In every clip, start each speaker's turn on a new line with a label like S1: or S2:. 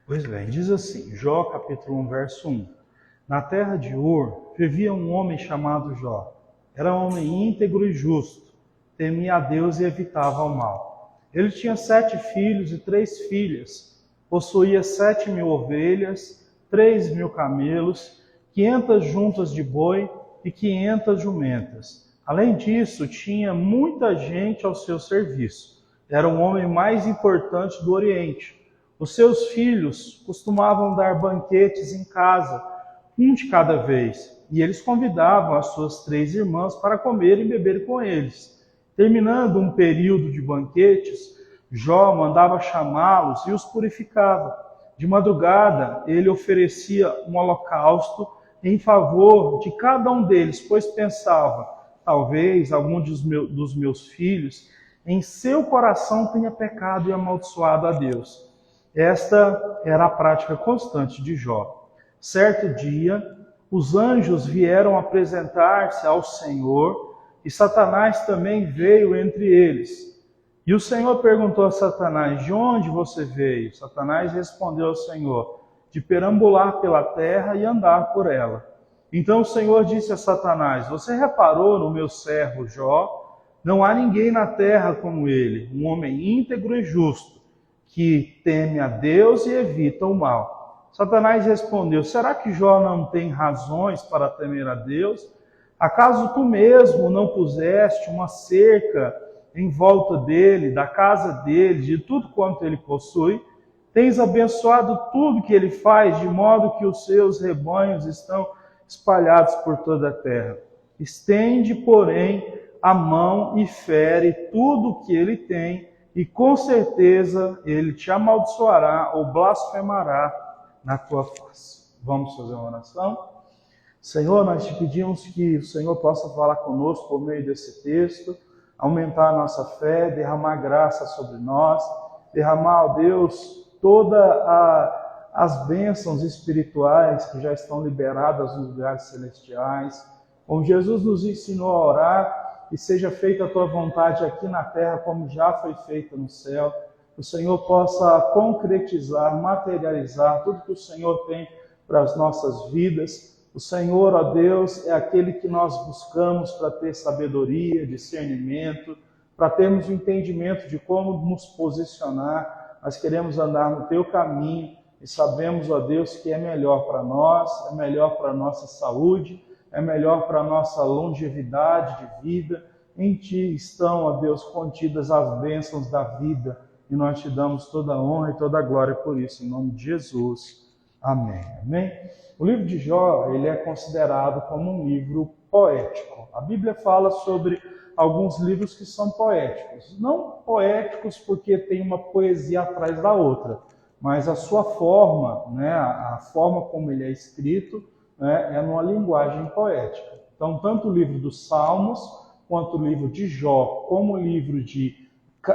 S1: Pois bem, diz assim, Jó capítulo 1, verso 1. Na terra de Ur vivia um homem chamado Jó. Era um homem íntegro e justo, temia a Deus e evitava o mal. Ele tinha 7 filhos e 3 filhas, possuía 7.000 ovelhas, 3.000 camelos, 500 juntas de boi e 500 jumentas. Além disso, tinha muita gente ao seu serviço. Era o homem mais importante do Oriente. Os seus filhos costumavam dar banquetes em casa, um de cada vez, e eles convidavam as suas 3 irmãs para comer e beber com eles. Terminando um período de banquetes, Jó mandava chamá-los e os purificava. De madrugada, ele oferecia um holocausto em favor de cada um deles, pois pensava, talvez algum dos meus filhos em seu coração tenha pecado e amaldiçoado a Deus. Esta era a prática constante de Jó. Certo dia, os anjos vieram apresentar-se ao Senhor e Satanás também veio entre eles. E o Senhor perguntou a Satanás, de onde você veio? Satanás respondeu ao Senhor, de perambular pela terra e andar por ela. Então o Senhor disse a Satanás, você reparou no meu servo Jó? Não há ninguém na terra como ele, um homem íntegro e justo, que teme a Deus e evita o mal. Satanás respondeu, será que Jó não tem razões para temer a Deus? Acaso tu mesmo não puseste uma cerca em volta dele, da casa dele, de tudo quanto ele possui? Tens abençoado tudo que ele faz, de modo que os seus rebanhos estão espalhados por toda a terra. Estende, porém, a mão e fere tudo o que ele tem, e com certeza ele te amaldiçoará ou blasfemará na tua face. Vamos fazer uma oração? Senhor, nós te pedimos que o Senhor possa falar conosco por meio desse texto, aumentar a nossa fé, derramar graça sobre nós, derramar, ó Deus, todas as bênçãos espirituais que já estão liberadas nos lugares celestiais. Como Jesus nos ensinou a orar, e seja feita a tua vontade aqui na terra como já foi feita no céu. Que o Senhor possa concretizar, materializar tudo que o Senhor tem para as nossas vidas. O Senhor, ó Deus, é aquele que nós buscamos para ter sabedoria, discernimento, para termos o entendimento de como nos posicionar. Nós queremos andar no teu caminho e sabemos, ó Deus, que é melhor para nós, é melhor para a nossa saúde, é melhor para a nossa longevidade de vida. Em Ti estão, ó Deus, contidas as bênçãos da vida, e nós Te damos toda a honra e toda a glória por isso, em nome de Jesus. Amém. Amém? O livro de Jó, ele é considerado como um livro poético. A Bíblia fala sobre alguns livros que são poéticos. Não poéticos porque tem uma poesia atrás da outra, mas a sua forma, né, a forma como ele é escrito, é numa linguagem poética. Então, tanto o livro dos Salmos, quanto o livro de Jó, como o livro de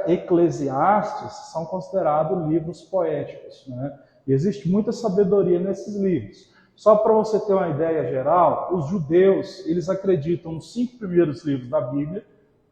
S1: Eclesiastes, são considerados livros poéticos, né? E existe muita sabedoria nesses livros. Só para você ter uma ideia geral, os judeus, eles acreditam nos 5 primeiros livros da Bíblia,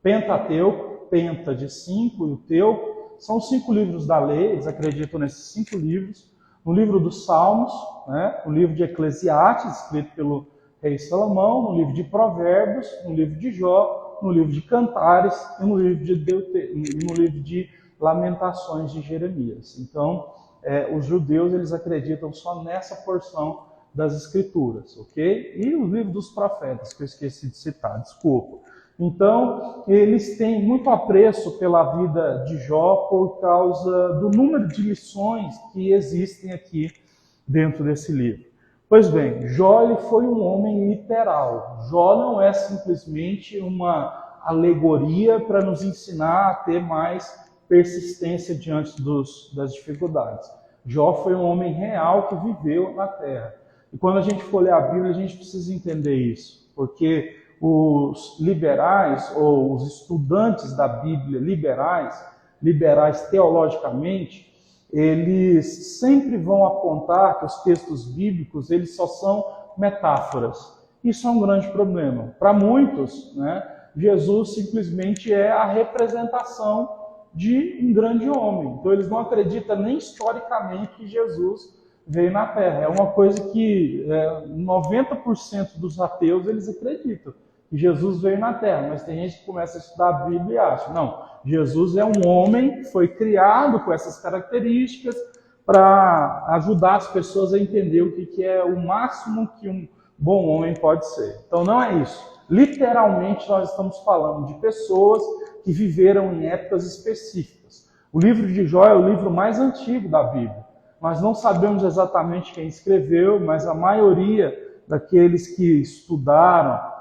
S1: Pentateuco, Penta de 5 e o Teuco, são 5 livros da lei, eles acreditam nesses 5 livros. No livro dos Salmos, né, no livro de Eclesiastes, escrito pelo rei Salomão, no livro de Provérbios, no livro de Jó, no livro de Cantares e no livro de Lamentações de Jeremias. Então, os judeus, eles acreditam só nessa porção das Escrituras, ok? E o livro dos profetas, que eu esqueci de citar, desculpa. Então, eles têm muito apreço pela vida de Jó por causa do número de lições que existem aqui dentro desse livro. Pois bem, Jó ele foi um homem literal. Jó não é simplesmente uma alegoria para nos ensinar a ter mais persistência diante das dificuldades. Jó foi um homem real que viveu na terra. E quando a gente for ler a Bíblia, a gente precisa entender isso, porque os liberais, ou os estudantes da Bíblia liberais teologicamente, eles sempre vão apontar que os textos bíblicos eles só são metáforas. Isso é um grande problema. Para muitos, né, Jesus simplesmente é a representação de um grande homem. Então eles não acreditam nem historicamente que Jesus veio na Terra. É uma coisa que 90% dos ateus eles acreditam que Jesus veio na Terra, mas tem gente que começa a estudar a Bíblia e acha, não, Jesus é um homem que foi criado com essas características para ajudar as pessoas a entender o que é o máximo que um bom homem pode ser. Então não é isso. Literalmente nós estamos falando de pessoas que viveram em épocas específicas. O livro de Jó é o livro mais antigo da Bíblia. Nós não sabemos exatamente quem escreveu, mas a maioria daqueles que estudaram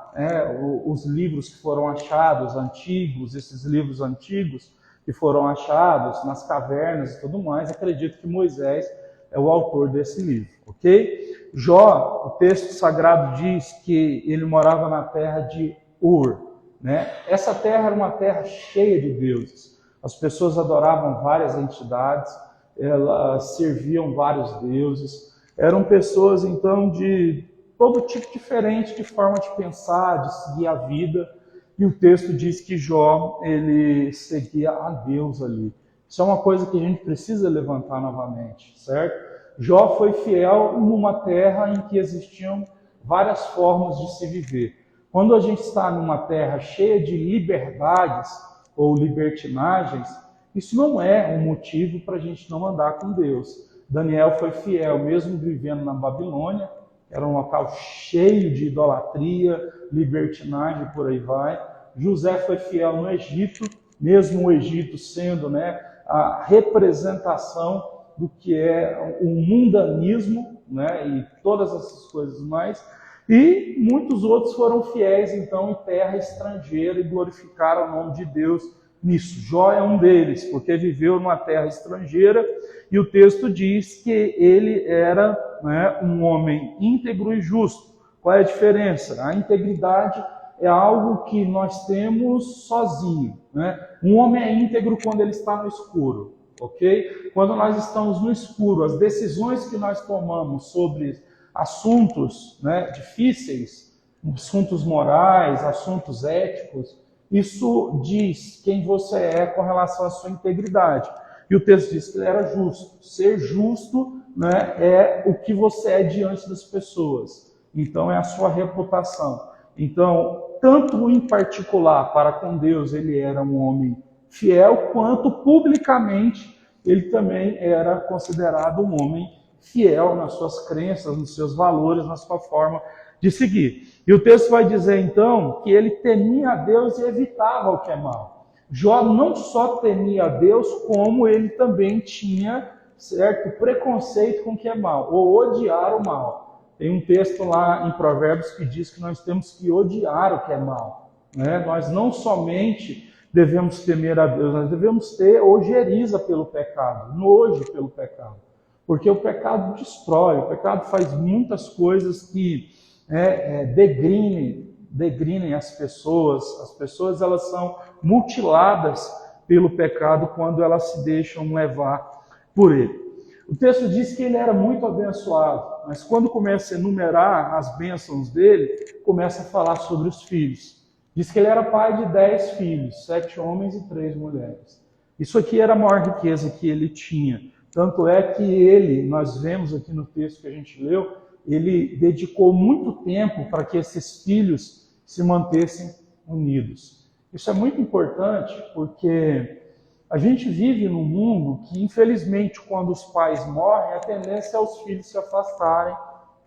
S1: os livros que foram achados antigos, esses livros antigos que foram achados nas cavernas e tudo mais, acredito que Moisés é o autor desse livro, ok? Jó, o texto sagrado diz que ele morava na terra de Ur, né? Essa terra era uma terra cheia de deuses. As pessoas adoravam várias entidades, elas serviam vários deuses. Eram pessoas, então, de todo tipo diferente de forma de pensar, de seguir a vida. E o texto diz que Jó, ele seguia a Deus ali. Isso é uma coisa que a gente precisa levantar novamente, certo? Jó foi fiel numa terra em que existiam várias formas de se viver. Quando a gente está numa terra cheia de liberdades ou libertinagens, isso não é um motivo para a gente não andar com Deus. Daniel foi fiel, mesmo vivendo na Babilônia, era um local cheio de idolatria, libertinagem, por aí vai. José foi fiel no Egito, mesmo o Egito sendo a representação do que é o mundanismo, e todas essas coisas mais. E muitos outros foram fiéis, então, em terra estrangeira e glorificaram o nome de Deus nisso. Jó é um deles, porque viveu numa terra estrangeira e o texto diz que ele era um homem íntegro e justo. Qual é a diferença? A integridade é algo que nós temos sozinho. Um homem é íntegro quando ele está no escuro, ok? Quando nós estamos no escuro, as decisões que nós tomamos sobre assuntos difíceis, assuntos morais, assuntos éticos, isso diz quem você é com relação à sua integridade. E o texto diz que ele era justo. Ser justo é o que você é diante das pessoas. Então é a sua reputação. Então, tanto em particular para com Deus ele era um homem fiel, quanto publicamente ele também era considerado um homem fiel nas suas crenças, nos seus valores, na sua forma de seguir. E o texto vai dizer então que ele temia a Deus e evitava o que é mal. Jó não só temia a Deus, como ele também tinha certo preconceito com o que é mal, ou odiar o mal. Tem um texto lá em Provérbios que diz que nós temos que odiar o que é mal. Nós não somente devemos temer a Deus, nós devemos ter ojeriza pelo pecado, nojo pelo pecado. Porque o pecado destrói, o pecado faz muitas coisas que degrinem as pessoas elas são mutiladas pelo pecado quando elas se deixam levar por ele. O texto diz que ele era muito abençoado, mas quando começa a enumerar as bênçãos dele, começa a falar sobre os filhos. Diz que ele era pai de 10 filhos, 7 homens e 3 mulheres. Isso aqui era a maior riqueza que ele tinha. Tanto é que ele, nós vemos aqui no texto que a gente leu, ele dedicou muito tempo para que esses filhos se mantessem unidos. Isso é muito importante porque a gente vive num mundo que, infelizmente, quando os pais morrem, a tendência é os filhos se afastarem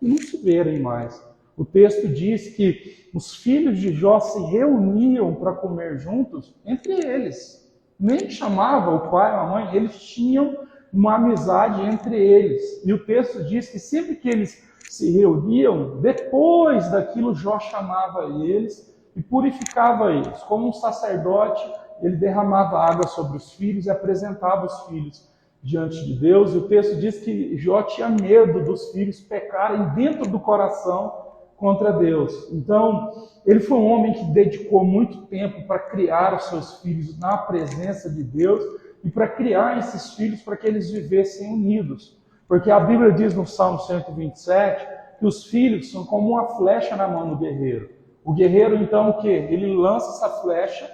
S1: e não se verem mais. O texto diz que os filhos de Jó se reuniam para comer juntos entre eles. Nem chamavam o pai ou a mãe, eles tinham uma amizade entre eles. E o texto diz que sempre que eles se reuniam, depois daquilo Jó chamava eles e purificava eles. Como um sacerdote, ele derramava água sobre os filhos e apresentava os filhos diante de Deus. E o texto diz que Jó tinha medo dos filhos pecarem dentro do coração contra Deus. Então, ele foi um homem que dedicou muito tempo para criar os seus filhos na presença de Deus e para criar esses filhos para que eles vivessem unidos. Porque a Bíblia diz no Salmo 127 que os filhos são como uma flecha na mão do guerreiro. O guerreiro, então, o quê? Ele lança essa flecha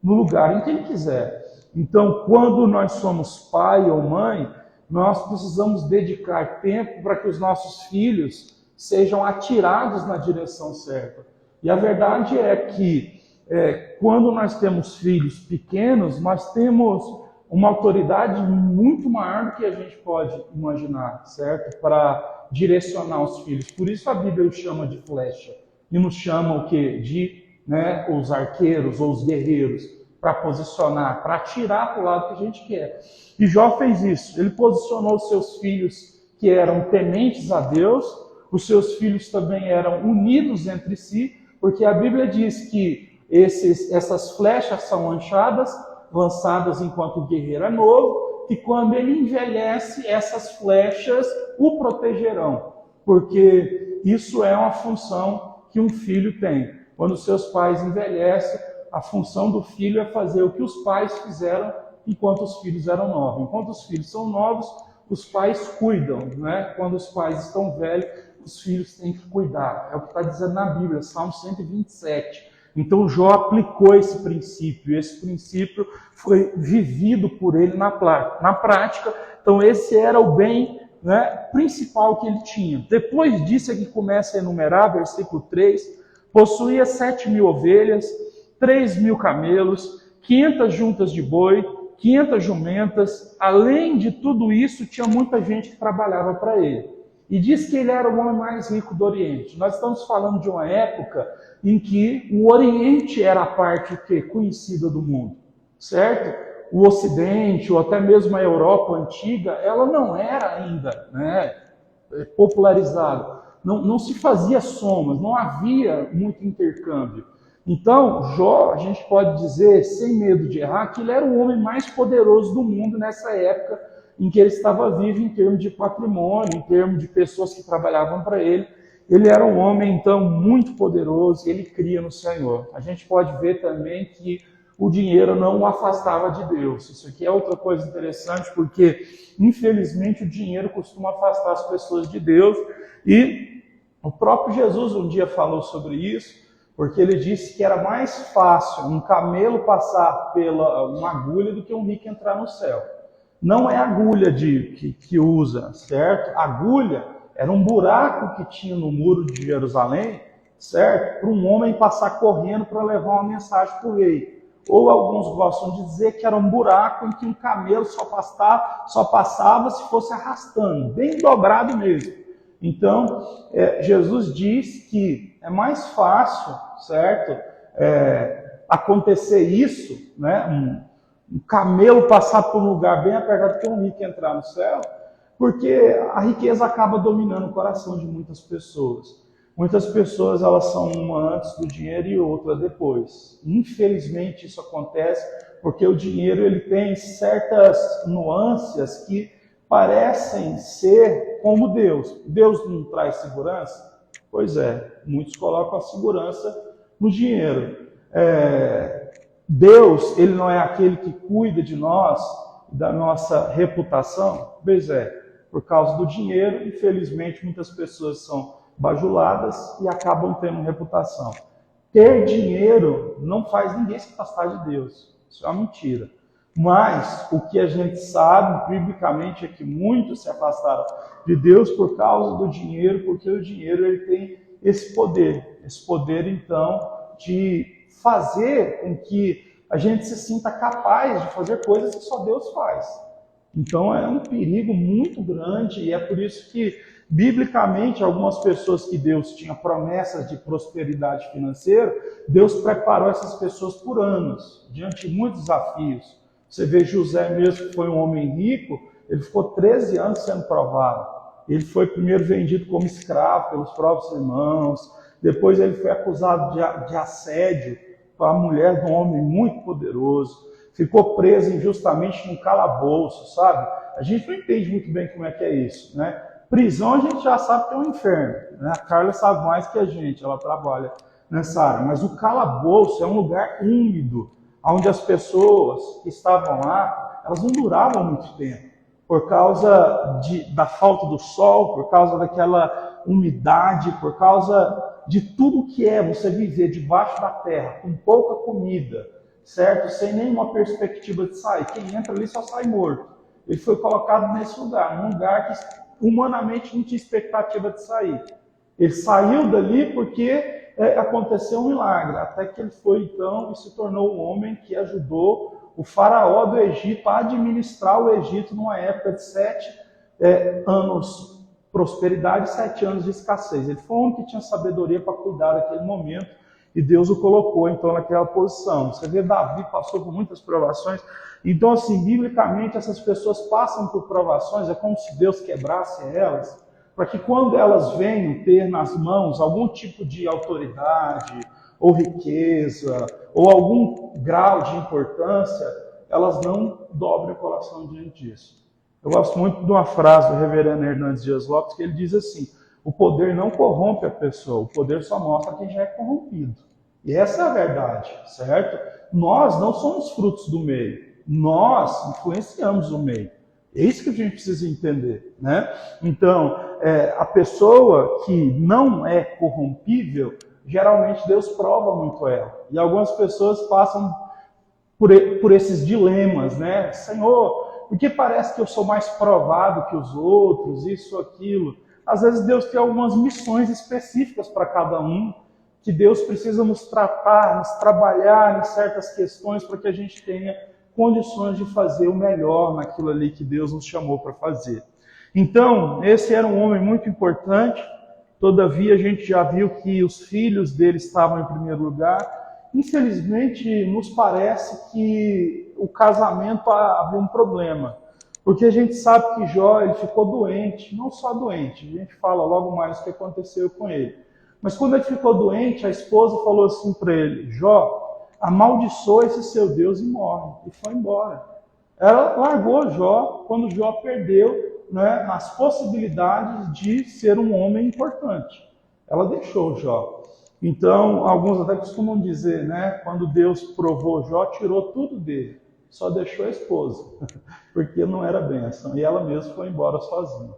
S1: no lugar em que ele quiser. Então, quando nós somos pai ou mãe, nós precisamos dedicar tempo para que os nossos filhos sejam atirados na direção certa. E a verdade é que quando nós temos filhos pequenos, nós temos uma autoridade muito maior do que a gente pode imaginar, certo? Para direcionar os filhos. Por isso a Bíblia os chama de flecha. E nos chama o quê? De os arqueiros ou os guerreiros, para posicionar, para atirar para o lado que a gente quer. E Jó fez isso. Ele posicionou os seus filhos que eram tementes a Deus, os seus filhos também eram unidos entre si, porque a Bíblia diz que essas flechas são lançadas enquanto o guerreiro é novo, e quando ele envelhece, essas flechas o protegerão, porque isso é uma função que um filho tem. Quando seus pais envelhecem, a função do filho é fazer o que os pais fizeram enquanto os filhos eram novos. Enquanto os filhos são novos, os pais cuidam, né? Quando os pais estão velhos, os filhos têm que cuidar. É o que está dizendo na Bíblia, Salmo 127. Então Jó aplicou esse princípio. Esse princípio foi vivido por ele na prática. Então esse era o bem, né, principal que ele tinha. Depois disso é que começa a enumerar, versículo 3, possuía 7.000 ovelhas, 3.000 camelos, 500 juntas de boi, 500 jumentas. Além de tudo isso, tinha muita gente que trabalhava para ele. E diz que ele era o homem mais rico do Oriente. Nós estamos falando de uma época em que o Oriente era a parte conhecida do mundo, certo? O Ocidente, ou até mesmo a Europa antiga, ela não era ainda, né, popularizada. Não se fazia somas, não havia muito intercâmbio. Então, Jó, a gente pode dizer, sem medo de errar, que ele era o homem mais poderoso do mundo nessa época em que ele estava vivo em termos de patrimônio, em termos de pessoas que trabalhavam para ele. Ele era um homem, então, muito poderoso, ele cria no Senhor. A gente pode ver também que o dinheiro não o afastava de Deus. Isso aqui é outra coisa interessante, porque, infelizmente, o dinheiro costuma afastar as pessoas de Deus. E o próprio Jesus um dia falou sobre isso, porque ele disse que era mais fácil um camelo passar pela uma agulha do que um rico entrar no céu. Não é agulha que usa, certo? Agulha era um buraco que tinha no muro de Jerusalém, certo? Para um homem passar correndo para levar uma mensagem para o rei. Ou alguns gostam de dizer que era um buraco em que um camelo só passava se fosse arrastando, bem dobrado mesmo. Então, Jesus diz que é mais fácil, certo? Acontecer isso, né? Um camelo passar por um lugar bem apertado que um rico entrar no céu, porque a riqueza acaba dominando o coração de muitas pessoas. Muitas pessoas, elas são uma antes do dinheiro e outra depois. Infelizmente isso acontece porque o dinheiro ele tem certas nuances que parecem ser como Deus. Deus não traz segurança? Pois é, muitos colocam a segurança no dinheiro. Deus, ele não é aquele que cuida de nós, da nossa reputação? Pois é, por causa do dinheiro, infelizmente muitas pessoas são bajuladas e acabam tendo reputação. Ter dinheiro não faz ninguém se afastar de Deus. Isso é uma mentira. Mas o que a gente sabe, biblicamente, é que muitos se afastaram de Deus por causa do dinheiro, porque o dinheiro ele tem esse poder, então, de fazer com que a gente se sinta capaz de fazer coisas que só Deus faz. Então é um perigo muito grande e é por isso que, biblicamente, algumas pessoas que Deus tinha promessas de prosperidade financeira, Deus preparou essas pessoas por anos, diante de muitos desafios. Você vê José mesmo, que foi um homem rico, ele ficou 13 anos sendo provado. Ele foi primeiro vendido como escravo pelos próprios irmãos, depois ele foi acusado de assédio com a mulher de um homem muito poderoso, ficou preso injustamente num calabouço, sabe? A gente não entende muito bem como é que é isso, né? Prisão a gente já sabe que é um inferno, né? A Carla sabe mais que a gente, ela trabalha nessa área, mas o calabouço é um lugar úmido, onde as pessoas que estavam lá, elas não duravam muito tempo, por causa da falta do sol, por causa daquela umidade, por causa de tudo que é você viver debaixo da terra, com pouca comida, certo? Sem nenhuma perspectiva de sair. Quem entra ali só sai morto. Ele foi colocado nesse lugar, num lugar que humanamente não tinha expectativa de sair. Ele saiu dali porque aconteceu um milagre, até que ele foi então e se tornou um homem que ajudou o faraó do Egito a administrar o Egito numa época de 7 anos de prosperidade e 7 anos de escassez. Ele foi o único que tinha sabedoria para cuidar daquele momento e Deus o colocou então naquela posição. Você vê, Davi passou por muitas provações. Então, assim, biblicamente, essas pessoas passam por provações, é como se Deus quebrasse elas, para que quando elas venham ter nas mãos algum tipo de autoridade, ou riqueza, ou algum grau de importância, elas não dobrem o coração diante disso. Eu gosto muito de uma frase do reverendo Hernandes Dias Lopes, que ele diz assim: o poder não corrompe a pessoa, o poder só mostra quem já é corrompido. E essa é a verdade, certo? Nós não somos frutos do meio, nós influenciamos o meio. É isso que a gente precisa entender, né? Então, a pessoa que não é corrompível, geralmente Deus prova muito ela. E algumas pessoas passam por esses dilemas, né? Senhor, porque parece que eu sou mais provado que os outros, isso, aquilo. Às vezes Deus tem algumas missões específicas para cada um, que Deus precisa nos tratar, nos trabalhar em certas questões para que a gente tenha condições de fazer o melhor naquilo ali que Deus nos chamou para fazer. Então, esse era um homem muito importante, todavia a gente já viu que os filhos dele estavam em primeiro lugar. Infelizmente, nos parece que o casamento havia um problema, porque a gente sabe que Jó ele ficou doente, não só doente, a gente fala logo mais o que aconteceu com ele. Mas quando ele ficou doente, a esposa falou assim para ele: Jó, amaldiçoa esse seu Deus e morre. E foi embora. Ela largou Jó quando Jó perdeu, né, as possibilidades de ser um homem importante. Ela deixou Jó. Então, alguns até costumam dizer, né, quando Deus provou Jó, tirou tudo dele, só deixou a esposa, porque não era bênção. E ela mesma foi embora sozinha,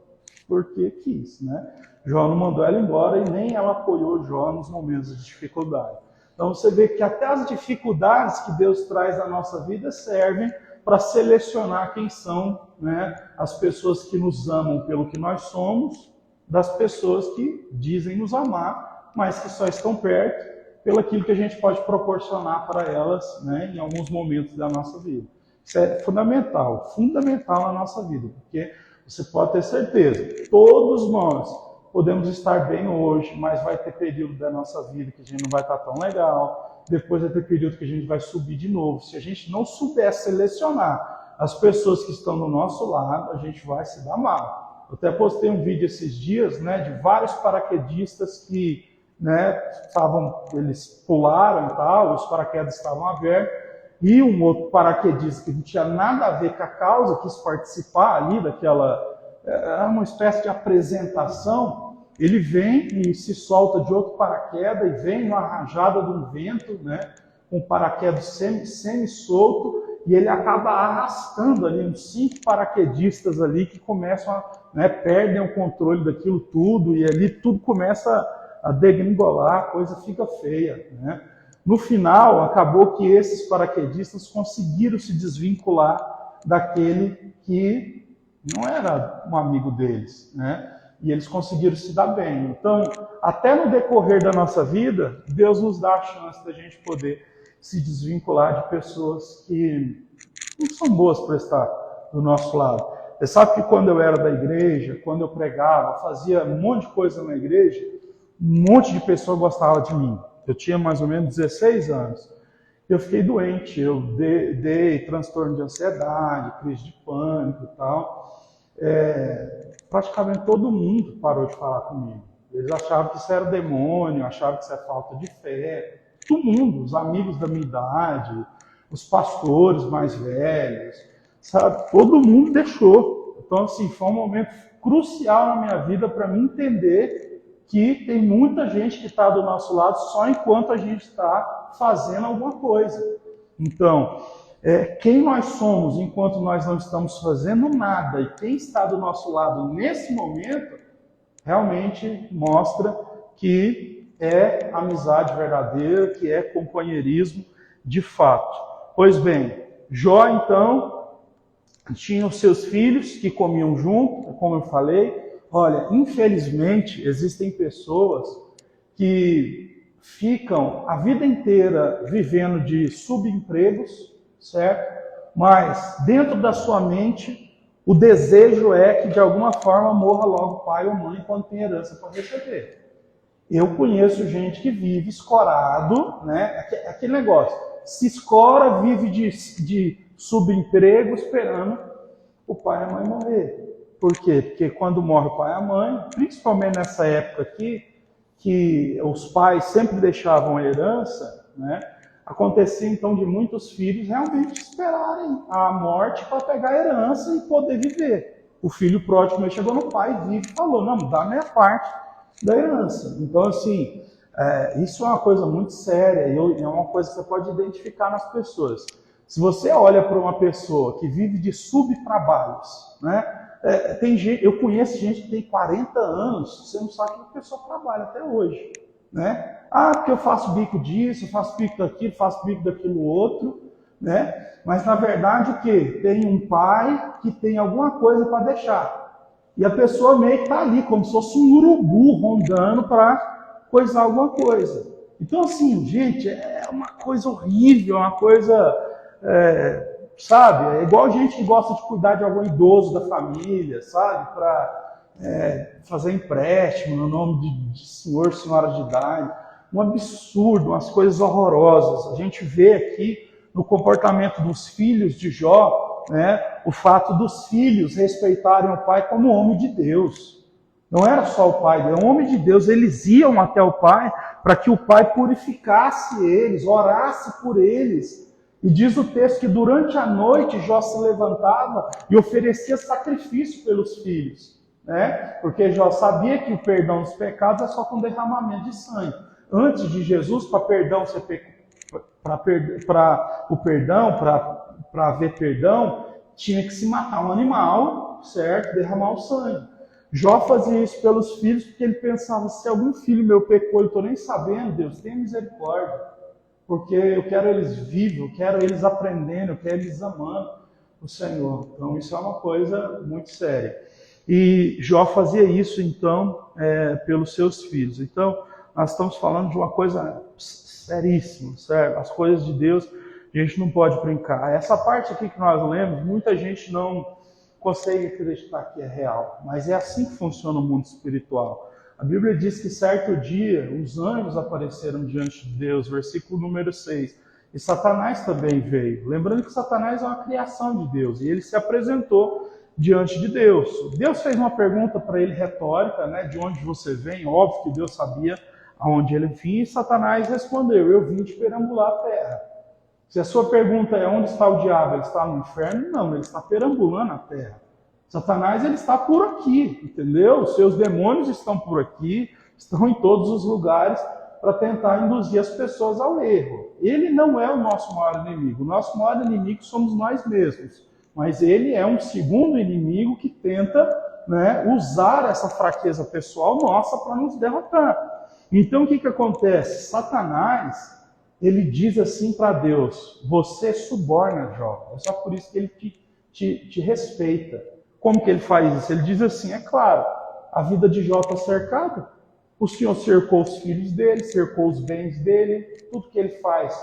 S1: porque quis, né? Jó não mandou ela embora e nem ela apoiou Jó nos momentos de dificuldade. Então você vê que até as dificuldades que Deus traz na nossa vida servem para selecionar quem são, né, as pessoas que nos amam pelo que nós somos, das pessoas que dizem nos amar, mas que só estão perto pelo aquilo que a gente pode proporcionar para elas, né, em alguns momentos da nossa vida. Isso é fundamental na nossa vida, porque você pode ter certeza, todos nós podemos estar bem hoje, mas vai ter período da nossa vida que a gente não vai estar tão legal. Depois vai ter período que a gente vai subir de novo. Se a gente não souber selecionar as pessoas que estão do nosso lado, a gente vai se dar mal. Eu até postei um vídeo esses dias, né, de vários paraquedistas que, né, eles pularam e tal, os paraquedas estavam abertos, e um outro paraquedista que não tinha nada a ver com a causa, quis participar ali daquela... Era uma espécie de apresentação, ele vem e se solta de outro paraquedas e vem numa rajada de um vento, né, com o paraquedas semi-solto, e ele acaba arrastando ali uns 5 paraquedistas ali que começam a, né, perdem o controle daquilo tudo, e ali tudo começa a degringolar, a coisa fica feia, né? No final, acabou que esses paraquedistas conseguiram se desvincular daquele que não era um amigo deles, né? E eles conseguiram se dar bem. Então, até no decorrer da nossa vida, Deus nos dá a chance da gente poder se desvincular de pessoas que não são boas para estar do nosso lado. Você sabe que quando eu era da igreja, quando eu pregava, fazia um monte de coisa na igreja, um monte de pessoa gostava de mim. Eu tinha mais ou menos 16 anos. Eu fiquei doente, eu dei transtorno de ansiedade, crise de pânico e tal. Praticamente todo mundo parou de falar comigo. Eles achavam que isso era demônio, achavam que isso é falta de fé. Todo mundo, os amigos da minha idade, os pastores mais velhos, sabe? Todo mundo deixou. Então, assim, foi um momento crucial na minha vida para mim entender que tem muita gente que está do nosso lado só enquanto a gente está fazendo alguma coisa. Então, quem nós somos enquanto nós não estamos fazendo nada, e quem está do nosso lado nesse momento, realmente mostra que é amizade verdadeira, que é companheirismo de fato. Pois bem, Jó então tinha os seus filhos que comiam junto, como eu falei. Olha, infelizmente existem pessoas que ficam a vida inteira vivendo de subempregos, certo? Mas dentro da sua mente o desejo é que de alguma forma morra logo pai ou mãe quando tem herança para receber. Eu conheço gente que vive escorado, né? Aquele negócio, se escora, vive de subemprego esperando o pai e a mãe morrer. Por quê? Porque quando morre o pai e a mãe, principalmente nessa época aqui, que os pais sempre deixavam a herança, né? Acontecia então de muitos filhos realmente esperarem a morte para pegar a herança e poder viver. O filho pródigo chegou no pai e vive e falou, não, dá a minha parte da herança. Então, assim, isso é uma coisa muito séria e é uma coisa que você pode identificar nas pessoas. Se você olha para uma pessoa que vive de subtrabalhos, né? Eu conheço gente que tem 40 anos, você não sabe que a pessoa trabalha até hoje, né? Ah, porque eu faço bico disso, eu faço bico daquilo, faço bico daquilo outro, né? Mas na verdade o quê? Tem um pai que tem alguma coisa para deixar. E a pessoa meio que está ali, como se fosse um urubu rondando para coisar alguma coisa. Então assim, gente, é uma coisa horrível, uma coisa, sabe? É igual a gente que gosta de cuidar de algum idoso da família, sabe? Para fazer empréstimo no nome de senhor, senhora de idade. Um absurdo, umas coisas horrorosas. A gente vê aqui no comportamento dos filhos de Jó, né, o fato dos filhos respeitarem o pai como homem de Deus. Não era só o pai, era um homem de Deus. Eles iam até o pai para que o pai purificasse eles, orasse por eles. E diz o texto que durante a noite Jó se levantava e oferecia sacrifício pelos filhos, né? Porque Jó sabia que o perdão dos pecados é só com derramamento de sangue. Antes de Jesus, para haver perdão, tinha que se matar um animal, certo? Derramar o sangue. Jó fazia isso pelos filhos porque ele pensava, se algum filho meu pecou, eu estou nem sabendo, Deus, tenha misericórdia. Porque eu quero eles vivos, eu quero eles aprendendo, eu quero eles amando o Senhor. Então isso é uma coisa muito séria. E Jó fazia isso então pelos seus filhos. Então nós estamos falando de uma coisa seríssima, certo? As coisas de Deus a gente não pode brincar. Essa parte aqui que nós lemos, muita gente não consegue acreditar que é real, mas é assim que funciona o mundo espiritual. A Bíblia diz que certo dia os anjos apareceram diante de Deus, versículo número 6. E Satanás também veio. Lembrando que Satanás é uma criação de Deus e ele se apresentou diante de Deus. Deus fez uma pergunta para ele retórica, né? De onde você vem? Óbvio que Deus sabia aonde ele vinha, e Satanás respondeu, eu vim de perambular a terra. Se a sua pergunta é onde está o diabo, ele está no inferno? Não, ele está perambulando a terra. Satanás, ele está por aqui, entendeu? Os seus demônios estão por aqui, estão em todos os lugares para tentar induzir as pessoas ao erro. Ele não é o nosso maior inimigo. O nosso maior inimigo somos nós mesmos. Mas ele é um segundo inimigo que tenta, né, usar essa fraqueza pessoal nossa para nos derrotar. Então o que acontece? Satanás, ele diz assim para Deus, você suborna Jó. É só por isso que ele te respeita. Como que ele faz isso? Ele diz assim, é claro, a vida de Jó está cercada. O Senhor cercou os filhos dele, cercou os bens dele, tudo que ele faz,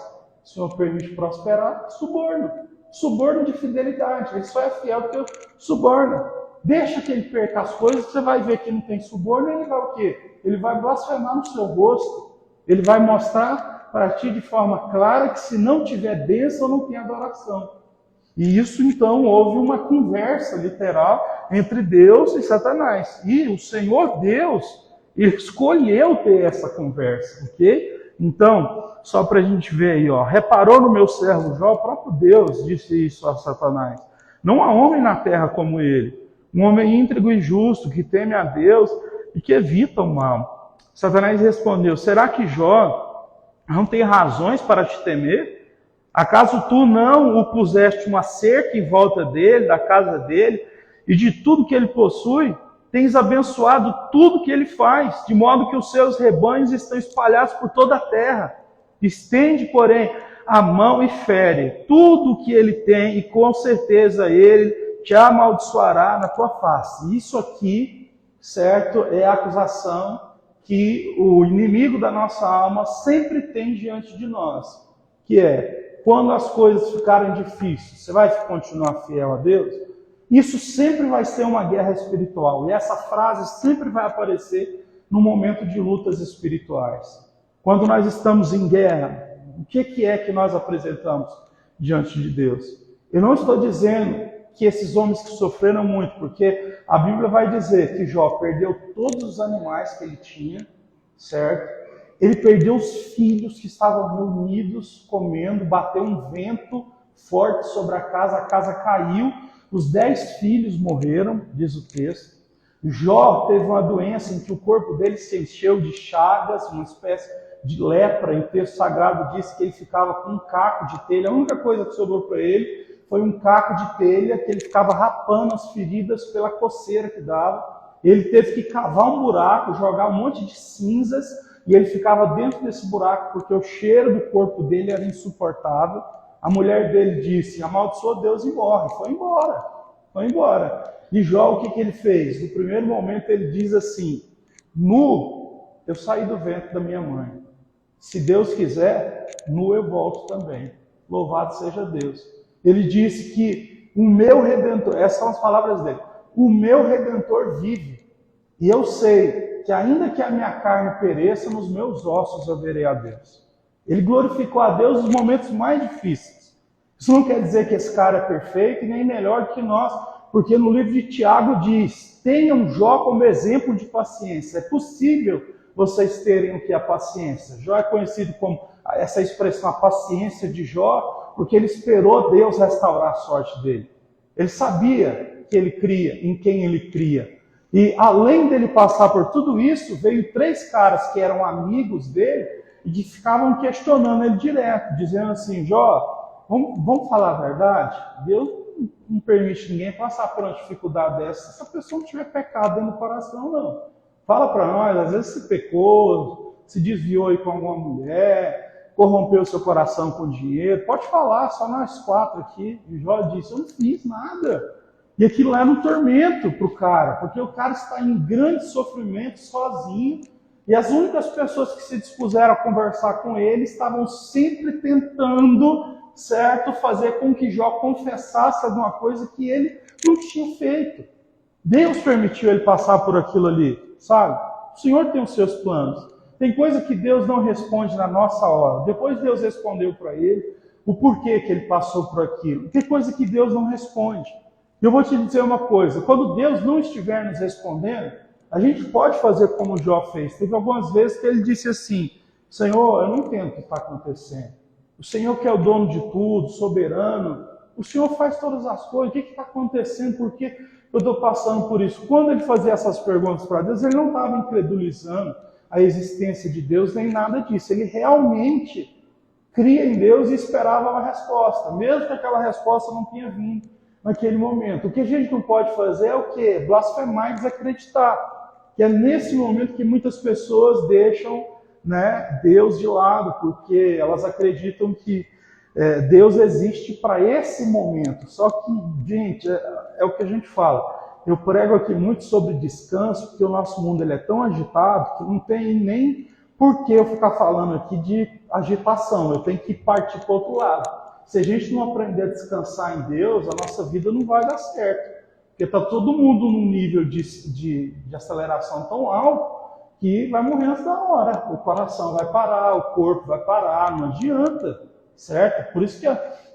S1: o Senhor permite prosperar, suborno. Suborno de fidelidade, ele só é fiel porque suborna. Deixa que ele perca as coisas, você vai ver que não tem suborno, ele vai o quê? Ele vai blasfemar no seu rosto. Ele vai mostrar para ti de forma clara que se não tiver bênção, não tem adoração. E isso, então, houve uma conversa literal entre Deus e Satanás. E o Senhor Deus escolheu ter essa conversa, ok? Então, só para a gente ver aí, ó, reparou no meu servo Jó, o próprio Deus disse isso a Satanás. Não há homem na terra como ele, um homem íntegro e justo, que teme a Deus e que evita o mal. Satanás respondeu, será que Jó não tem razões para te temer? Acaso tu não o puseste uma cerca em volta dele, da casa dele, e de tudo que ele possui? Tens abençoado tudo que ele faz, de modo que os seus rebanhos estão espalhados por toda a terra. Estende, porém, a mão e fere tudo que ele tem, e com certeza ele te amaldiçoará na tua face. Isso aqui, certo, é a acusação que o inimigo da nossa alma sempre tem diante de nós, que é, quando as coisas ficarem difíceis, você vai continuar fiel a Deus? Isso sempre vai ser uma guerra espiritual, e essa frase sempre vai aparecer no momento de lutas espirituais. Quando nós estamos em guerra, o que é que nós apresentamos diante de Deus? Eu não estou dizendo que esses homens que sofreram muito, porque a Bíblia vai dizer que Jó perdeu todos os animais que ele tinha, certo? Ele perdeu os filhos que estavam reunidos, comendo, bateu um vento forte sobre a casa caiu, os 10 filhos morreram, diz o texto. Jó teve uma doença em que o corpo dele se encheu de chagas, uma espécie de lepra, e o texto sagrado diz que ele ficava com um caco de telha. A única coisa que sobrou para ele foi um caco de telha, que ele ficava rapando as feridas pela coceira que dava. Ele teve que cavar um buraco, jogar um monte de cinzas, e ele ficava dentro desse buraco porque o cheiro do corpo dele era insuportável. A mulher dele disse, amaldiçoa Deus e morre. Foi embora, foi embora. E Jó, o que ele fez? No primeiro momento ele diz assim, nu, eu saí do ventre da minha mãe. Se Deus quiser, nu eu volto também. Louvado seja Deus. Ele disse que o meu Redentor, essas são as palavras dele, o meu Redentor vive. E eu sei que ainda que a minha carne pereça, nos meus ossos eu verei a Deus. Ele glorificou a Deus nos momentos mais difíceis. Isso não quer dizer que esse cara é perfeito e nem melhor que nós, porque no livro de Tiago diz, tenham Jó como exemplo de paciência. É possível vocês terem o que é a paciência. Jó é conhecido como essa expressão, a paciência de Jó, porque ele esperou Deus restaurar a sorte dele. Ele sabia que ele cria, em quem ele cria. E além dele passar por tudo isso, veio 3 caras que eram amigos dele e que ficavam questionando ele direto, dizendo assim, Jó, vamos falar a verdade? Deus não permite ninguém passar por uma dificuldade dessa se a pessoa não tiver pecado dentro do coração, não. Fala para nós, às vezes você pecou, se desviou aí com alguma mulher, corrompeu seu coração com dinheiro, pode falar, só nós 4 aqui. E Jó disse, eu não fiz nada. E aquilo era um tormento para o cara, porque o cara está em grande sofrimento sozinho, e as únicas pessoas que se dispuseram a conversar com ele estavam sempre tentando, certo, fazer com que Jó confessasse alguma coisa que ele não tinha feito. Deus permitiu ele passar por aquilo ali, sabe? O Senhor tem os seus planos. Tem coisa que Deus não responde na nossa hora. Depois Deus respondeu para ele o porquê que ele passou por aquilo. Tem coisa que Deus não responde. E eu vou te dizer uma coisa, quando Deus não estiver nos respondendo, a gente pode fazer como Jó fez. Teve algumas vezes que ele disse assim, Senhor, eu não entendo o que está acontecendo. O Senhor que é o dono de tudo, soberano, o Senhor faz todas as coisas, o que está acontecendo, por que eu estou passando por isso? Quando ele fazia essas perguntas para Deus, ele não estava incredulizando a existência de Deus, nem nada disso. Ele realmente cria em Deus e esperava uma resposta, mesmo que aquela resposta não tenha vindo naquele momento. O que a gente não pode fazer é o quê? Blasfemar e desacreditar. Que é nesse momento que muitas pessoas deixam, né, Deus de lado, porque elas acreditam que Deus existe para esse momento. Só que, gente, é o que a gente fala. Eu prego aqui muito sobre descanso, porque o nosso mundo ele é tão agitado que não tem nem por que eu ficar falando aqui de agitação. Eu tenho que partir para o outro lado. Se a gente não aprender a descansar em Deus, a nossa vida não vai dar certo. Porque está todo mundo num nível de aceleração tão alto que vai morrer antes da hora. O coração vai parar, o corpo vai parar, não adianta, certo? Por isso que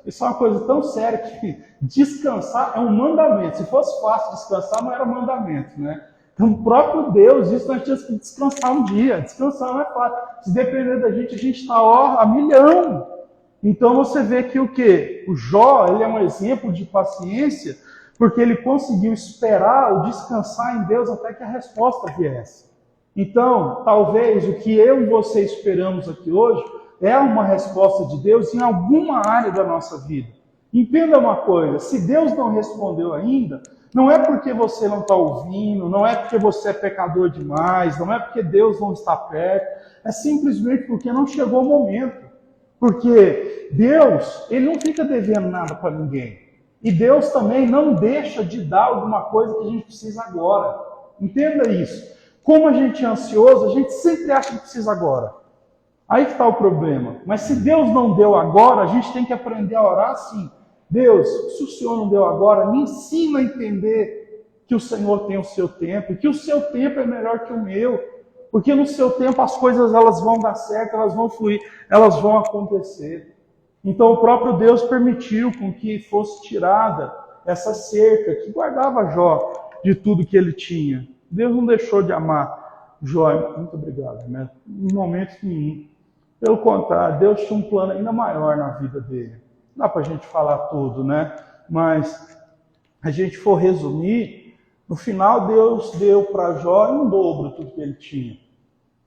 S1: isso é uma coisa tão séria que descansar é um mandamento. Se fosse fácil descansar, não era mandamento, né? Então, o próprio Deus disse que nós tínhamos que descansar um dia. Descansar não é fácil. Se depender da gente, a gente está a milhão. Então você vê que o quê? O Jó, ele é um exemplo de paciência, porque ele conseguiu esperar ou descansar em Deus até que a resposta viesse. Então, talvez o que eu e você esperamos aqui hoje é uma resposta de Deus em alguma área da nossa vida. Entenda uma coisa, se Deus não respondeu ainda, não é porque você não está ouvindo, não é porque você é pecador demais, não é porque Deus não está perto, é simplesmente porque não chegou o momento. Porque Deus, ele não fica devendo nada para ninguém. E Deus também não deixa de dar alguma coisa que a gente precisa agora. Entenda isso. Como a gente é ansioso, a gente sempre acha que precisa agora. Aí que está o problema. Mas se Deus não deu agora, a gente tem que aprender a orar assim. Deus, se o Senhor não deu agora, me ensina a entender que o Senhor tem o seu tempo, e que o seu tempo é melhor que o meu. Porque no seu tempo as coisas elas vão dar certo, elas vão fluir, elas vão acontecer. Então o próprio Deus permitiu com que fosse tirada essa cerca que guardava Jó de tudo que ele tinha. Deus não deixou de amar Jó, muito obrigado, né? Em momento nenhum. Pelo contrário, Deus tinha um plano ainda maior na vida dele. Não dá para a gente falar tudo, né? Mas a gente for resumir, no final Deus deu para Jó em dobro tudo que ele tinha.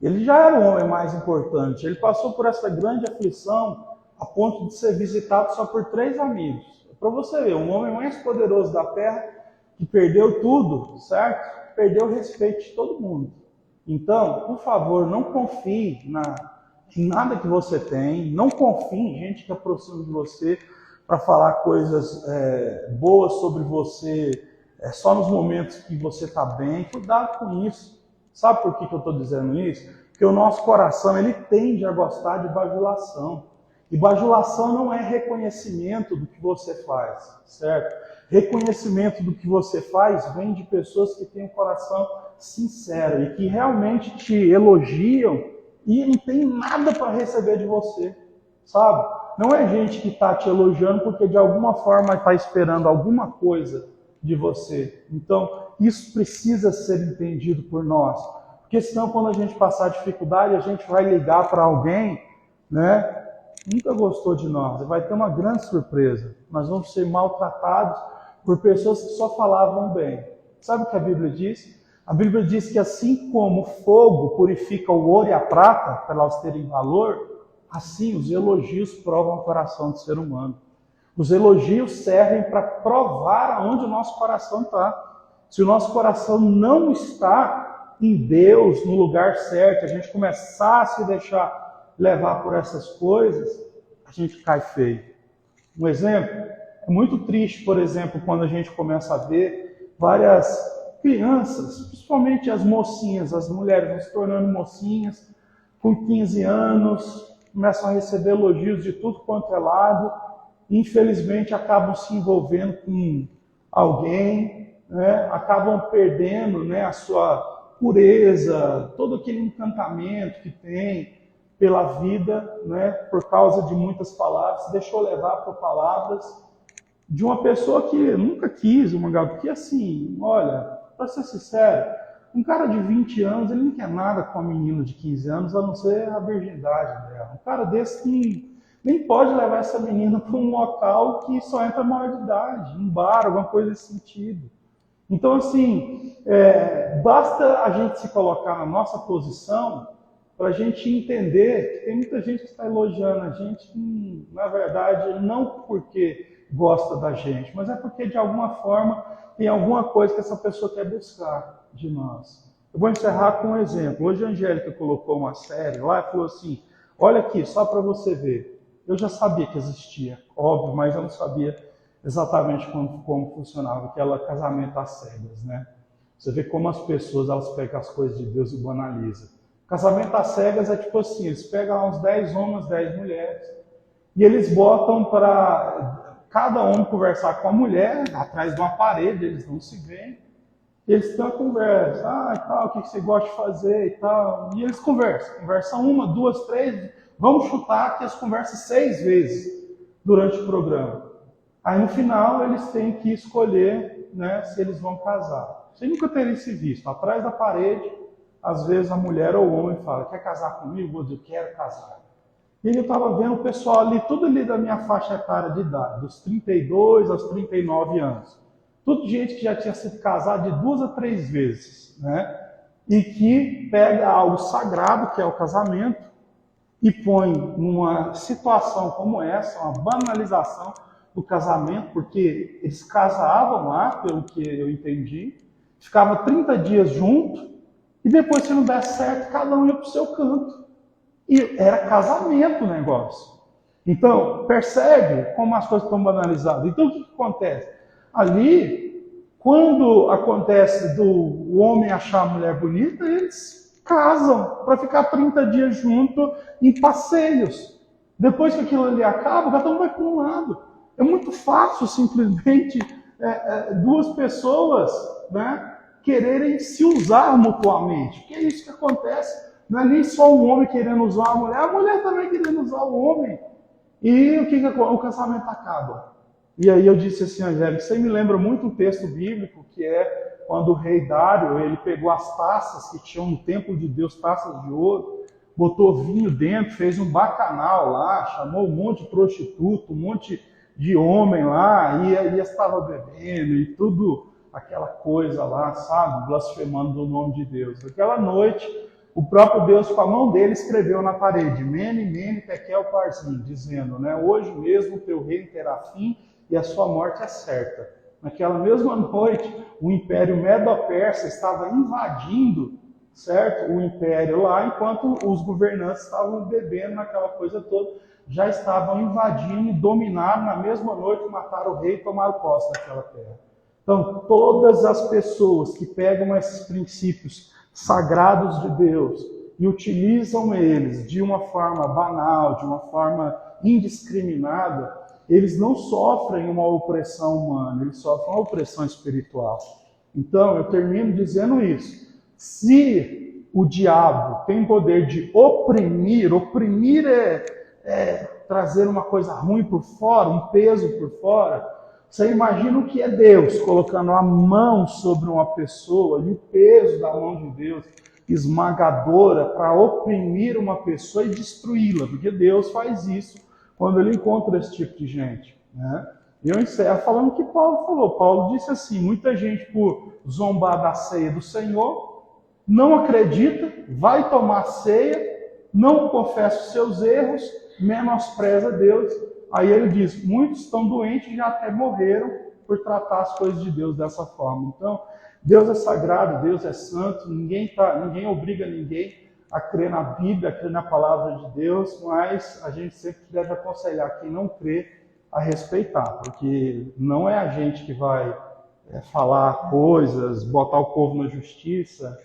S1: Ele já era o homem mais importante. Ele passou por essa grande aflição a ponto de ser visitado só por 3 amigos. Para você ver, um homem mais poderoso da terra que perdeu tudo, certo? Perdeu o respeito de todo mundo. Então, por favor, não confie em nada que você tem, não confie em gente que aproxima de você para falar coisas boas sobre você só nos momentos que você está bem. Cuidado com isso. Sabe por que eu estou dizendo isso? Porque o nosso coração ele tende a gostar de bajulação. E bajulação não é reconhecimento do que você faz, certo? Reconhecimento do que você faz vem de pessoas que têm um coração sincero e que realmente te elogiam e não tem nada para receber de você, sabe? Não é gente que está te elogiando porque de alguma forma está esperando alguma coisa de você. Então, isso precisa ser entendido por nós. Porque senão, quando a gente passar dificuldade, a gente vai ligar para alguém, né? Nunca gostou de nós. E vai ter uma grande surpresa. Nós vamos ser maltratados por pessoas que só falavam bem. Sabe o que a Bíblia diz? A Bíblia diz que assim como o fogo purifica o ouro e a prata, para elas terem valor, assim os elogios provam o coração do ser humano. Os elogios servem para provar aonde o nosso coração está. Se o nosso coração não está em Deus, no lugar certo, a gente começar a se deixar levar por essas coisas, a gente cai feio. Um exemplo, é muito triste, por exemplo, quando a gente começa a ver várias crianças, principalmente as mocinhas, as mulheres vão se tornando mocinhas, com 15 anos, começam a receber elogios de tudo quanto é lado, e infelizmente acabam se envolvendo com alguém, né? Acabam perdendo, né, a sua pureza, todo aquele encantamento que tem pela vida, né, por causa de muitas palavras, se deixou levar por palavras de uma pessoa que nunca quis uma garota, que assim, olha, para ser sincero, um cara de 20 anos, ele não quer nada com a menina de 15 anos, a não ser a virgindade dela. Um cara desse que nem pode levar essa menina para um local que só entra maior de idade, um bar, alguma coisa desse sentido. Então, assim, basta a gente se colocar na nossa posição para a gente entender que tem muita gente que está elogiando a gente, que, na verdade, não porque gosta da gente, mas é porque, de alguma forma, tem alguma coisa que essa pessoa quer buscar de nós. Eu vou encerrar com um exemplo. Hoje a Angélica colocou uma série lá e falou assim, olha aqui, só para você ver. Eu já sabia que existia, óbvio, mas eu não sabia exatamente como funcionava, que era casamento às cegas, né? Você vê como as pessoas elas pegam as coisas de Deus e banalizam. Casamento às cegas é tipo assim, eles pegam uns 10 homens, 10 mulheres, e eles botam para cada homem conversar com a mulher, atrás de uma parede, eles não se veem, e eles têm uma conversa, e tal, o que você gosta de fazer e tal, e eles conversam 1, 2, 3, vamos chutar que eles conversam 6 vezes durante o programa. Aí no final eles têm que escolher, né, se eles vão casar. Você nunca teria se visto, atrás da parede, às vezes a mulher ou o homem fala, quer casar comigo? Eu quero casar. E eu estava vendo o pessoal ali, tudo ali da minha faixa etária de idade, dos 32 aos 39 anos. Tudo gente que já tinha sido casado de 2 a 3 vezes, né? E que pega algo sagrado, que é o casamento, e põe numa situação como essa, uma banalização do casamento, porque eles casavam lá, pelo que eu entendi, ficava 30 dias junto, e depois, se não desse certo, cada um ia para o seu canto. E era casamento o negócio. Então, percebe como as coisas estão banalizadas. Então, o que acontece? Ali, quando acontece do homem achar a mulher bonita, eles casam para ficar 30 dias junto em passeios. Depois que aquilo ali acaba, cada um vai para um lado. É muito fácil, simplesmente, duas pessoas, né, quererem se usar mutuamente. Porque é isso que acontece. Não é nem só o homem querendo usar a mulher também querendo usar o homem. E o que o casamento acaba? E aí eu disse assim, Angélica, você me lembra muito um texto bíblico, que é quando o rei Dário, ele pegou as taças que tinham no templo de Deus, taças de ouro, botou vinho dentro, fez um bacanal lá, chamou um monte de prostituto, um monte de homem lá, e estava bebendo, e tudo aquela coisa lá, sabe, blasfemando o nome de Deus. Aquela noite, o próprio Deus, com a mão dele, escreveu na parede, Mene, Mene, Tekel, Parsim, dizendo, né, hoje mesmo o teu reino terá fim e a sua morte é certa. Naquela mesma noite, o Império Medo-Persa estava invadindo, certo, o Império lá, enquanto os governantes estavam bebendo naquela coisa toda, já estavam invadindo e dominaram na mesma noite, mataram o rei e tomaram posse daquela terra. Então, todas as pessoas que pegam esses princípios sagrados de Deus e utilizam eles de uma forma banal, de uma forma indiscriminada, eles não sofrem uma opressão humana, eles sofrem uma opressão espiritual. Então, eu termino dizendo isso. Se o diabo tem poder de oprimir é trazer uma coisa ruim por fora, um peso por fora, você imagina o que é Deus colocando a mão sobre uma pessoa e o peso da mão de Deus esmagadora para oprimir uma pessoa e destruí-la, porque Deus faz isso quando ele encontra esse tipo de gente, né? E eu encerro falando o que Paulo falou. Paulo disse assim, muita gente por zombar da ceia do Senhor, não acredita, vai tomar ceia, não confessa os seus erros, menospreza Deus. Aí ele diz, muitos estão doentes e já até morreram por tratar as coisas de Deus dessa forma. Então, Deus é sagrado, Deus é santo, ninguém obriga ninguém a crer na Bíblia, a crer na palavra de Deus, mas a gente sempre deve aconselhar quem não crê a respeitar, porque não é a gente que vai falar coisas, botar o povo na justiça,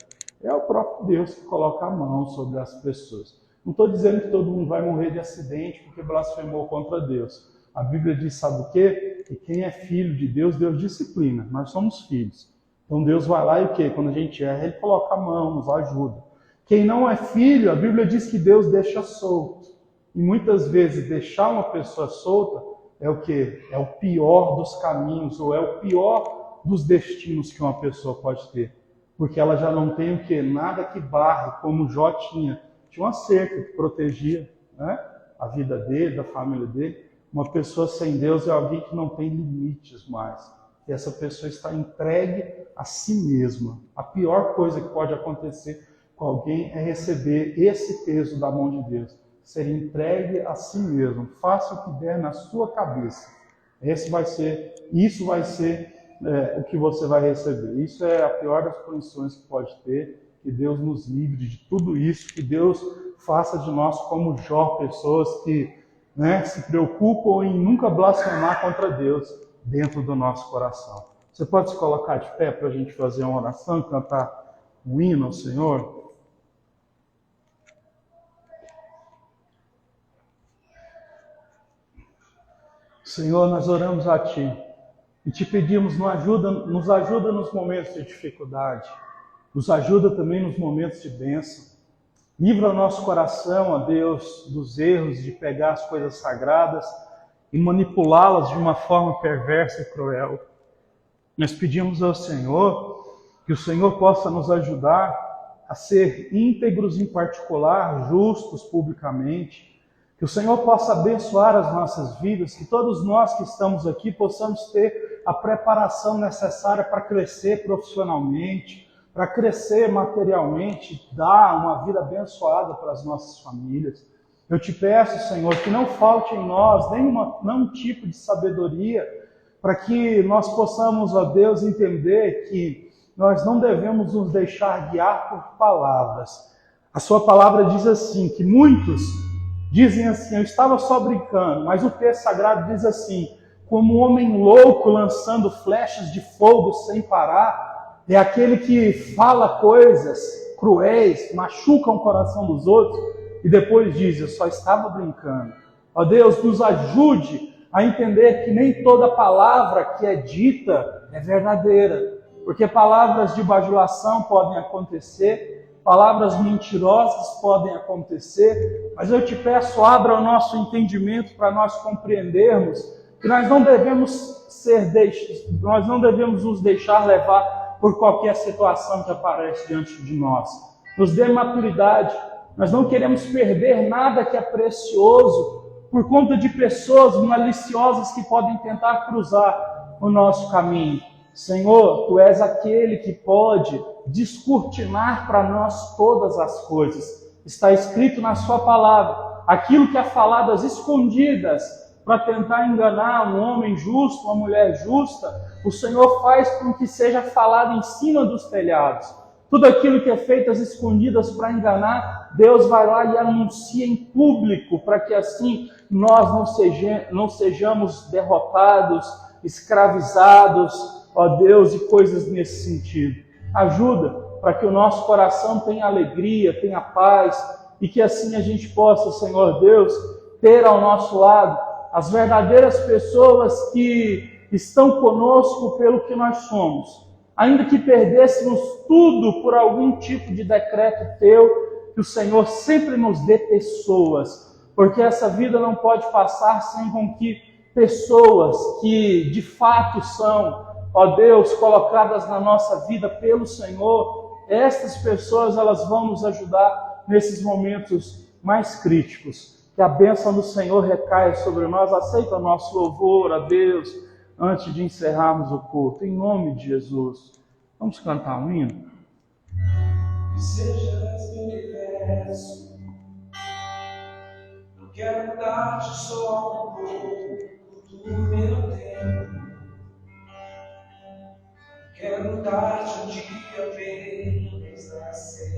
S1: é o próprio Deus que coloca a mão sobre as pessoas. Não estou dizendo que todo mundo vai morrer de acidente porque blasfemou contra Deus. A Bíblia diz, sabe o quê? Que quem é filho de Deus, Deus disciplina. Nós somos filhos. Então Deus vai lá e o quê? Quando a gente erra, Ele coloca a mão, nos ajuda. Quem não é filho, a Bíblia diz que Deus deixa solto. E muitas vezes deixar uma pessoa solta é o quê? É o pior dos caminhos, ou é o pior dos destinos que uma pessoa pode ter. Porque ela já não tem o quê? Nada que barre, como Jó tinha. Tinha uma cerca que protegia, né, a vida dele, da família dele. Uma pessoa sem Deus é alguém que não tem limites mais. E essa pessoa está entregue a si mesma. A pior coisa que pode acontecer com alguém é receber esse peso da mão de Deus. Ser entregue a si mesmo. Faça o que der na sua cabeça. Isso vai ser o que você vai receber. Isso é a pior das condições que pode ter. Que Deus nos livre de tudo isso, que Deus faça de nós como Jó, pessoas que, né, se preocupam em nunca blasfemar contra Deus dentro do nosso coração. Você pode se colocar de pé para a gente fazer uma oração, cantar um hino ao Senhor? Senhor, nós oramos a Ti e Te pedimos, nos ajuda nos momentos de dificuldade. Nos ajuda também nos momentos de bênção. Livra o nosso coração, ó Deus, dos erros de pegar as coisas sagradas e manipulá-las de uma forma perversa e cruel. Nós pedimos ao Senhor que o Senhor possa nos ajudar a ser íntegros em particular, justos publicamente. Que o Senhor possa abençoar as nossas vidas, que todos nós que estamos aqui possamos ter a preparação necessária para crescer profissionalmente, para crescer materialmente, dar uma vida abençoada para as nossas famílias. Eu te peço, Senhor, que não falte em nós nenhum tipo de sabedoria, para que nós possamos, ó Deus, entender que nós não devemos nos deixar guiar por palavras. A sua palavra diz assim, que muitos dizem assim, eu estava só brincando, mas o texto sagrado diz assim, como um homem louco lançando flechas de fogo sem parar, é aquele que fala coisas cruéis, machucam o coração dos outros, e depois diz, eu só estava brincando. Ó Deus, nos ajude a entender que nem toda palavra que é dita é verdadeira, porque palavras de bajulação podem acontecer, palavras mentirosas podem acontecer, mas eu te peço, abra o nosso entendimento para nós compreendermos que nós não devemos nos deixar levar por qualquer situação que aparece diante de nós. Nos dê maturidade, nós não queremos perder nada que é precioso por conta de pessoas maliciosas que podem tentar cruzar o nosso caminho. Senhor, Tu és aquele que pode descortinar para nós todas as coisas. Está escrito na Sua palavra, aquilo que é falado às escondidas para tentar enganar um homem justo, uma mulher justa, o Senhor faz com que seja falado em cima dos telhados. Tudo aquilo que é feito às escondidas para enganar, Deus vai lá e anuncia em público, para que assim nós não sejamos derrotados, escravizados, ó Deus, e coisas nesse sentido. Ajuda para que o nosso coração tenha alegria, tenha paz, e que assim a gente possa, Senhor Deus, ter ao nosso lado as verdadeiras pessoas que estão conosco pelo que nós somos. Ainda que perdêssemos tudo por algum tipo de decreto Teu, que o Senhor sempre nos dê pessoas, porque essa vida não pode passar sem com que pessoas que de fato são, ó Deus, colocadas na nossa vida pelo Senhor, estas pessoas elas vão nos ajudar nesses momentos mais críticos. Que a bênção do Senhor recaia sobre nós. Aceita o nosso louvor a Deus antes de encerrarmos o culto. Em nome de Jesus. Vamos cantar um hino?
S2: Que sejas meu universo. Eu quero dar-te só um pouco do meu tempo. Quero dar-te um dia apenas a ser.